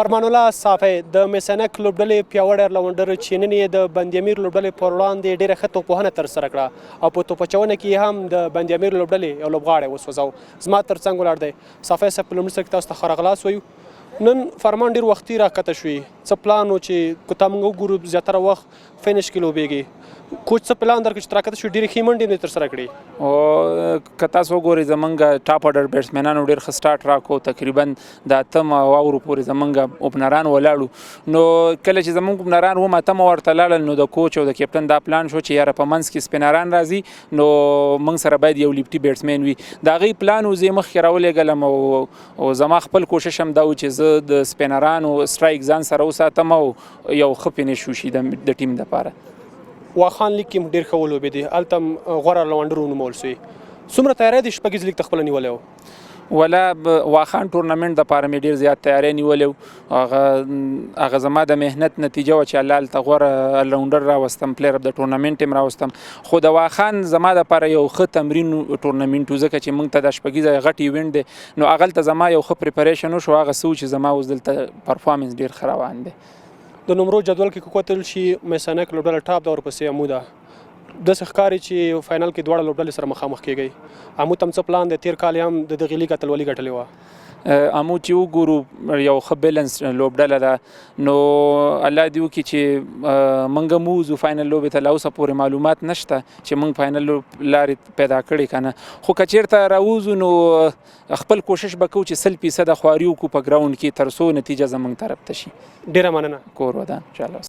فرمان الله ساپي د میسنک لوبډلې پیاوړی لونډر چې نن یې د بندیامیر لوبډلې پر وړاندې ډېره ښه توپوهنه ترسره کړه او په توپچونه کې هم د بندیامیر لوبډلې یو لوبغاړی وسوځاو. زما تر څنګ ولاړ دی ساپي صاحب، په لومړي سر کې تاسو ته ښه راغلاست وایو. نن فرمان ډېر وختي راکښته شوي، څه پلان و چې که تا موږ وګورو زیاتره وخت فینش کې لوبېږي؟ کوچ څه پلان درکړ چې ته راکښته شوي؟ ډېرې ښې منډې مې ترسره کړې. او که تاسو وګورئ زمونږ ټاپ اورډر بیټسمینانو ډېر ښه سټارټ راکړو، تقریبا د اتمه اوورو پورې زمونږ اوپنران ولاړو. نو کله چې زمونږ اوپنران اتمه ورته لاړل نو د کوچ او د کیپټن دا پلان شو چې یاره په منځ کې سپینران راځي نو موږ سره باید یو لیفټي بیټسمین وي. د هغې پلان و زه یې مخکې راولېږلم او زما خپل کوشش هم دا و چې زه د سپینرانو سټرایک ځان سره وساتم او یو ښه فینش وشي د ټیم دپاره. واخان لیګ کې هم ډېر ښه ولوبېدې، هلته هم غوره لونډر ونومول سوی. څومره تیاری دی شپږیز لیګ ته خپله نیولی و؟ ولا واخان ټورنمنټ دپاره مې ډېر زیات تیاری نیولی و. هغه زما د محنت نتیجه وه چې الله هلته غوره لونډر راوستم، پلیر اف د ټورنمنټ یې راوستم. خو د واخان زما دپاره یو ښه تمرین ټورنمنټ و، ځکه چې موږ ته دا شپږیزه غټ ایونټ دی نو هغلته زما یو ښه پریپریشن وشو. هغه څه و چې زما اوس دلته پرفارمنس ډېر ښه روان دی. د نمرو جدول کې که کتل شي میسنک لوبډله ټاپ ده، ورپسې امو ده. داسې ښکاري چې فاینل کې دواړه لوبډلې سره مخامخ کیږي. امو ته هم څه پلان دی؟ تېر کال یې هم د دغې لیګ اتلولي ګټلې وه. امو چې وګورو یو ښه بیلنس لوبډله ده، نو الله دې وکړي چې موږ هم ووځو فاینل لوبې ته. لا اوسه پورې معلومات نشته چې موږ فاینل لارې پیدا کړې که نه، خو که چېرته راوځو نو خپل کوشش به کوو چې 100% خواري وکړو په ګراونډ کې تر څو نتیجه زموږ طرف ته شي. ډېره مننه. کور ودان انشاءالله.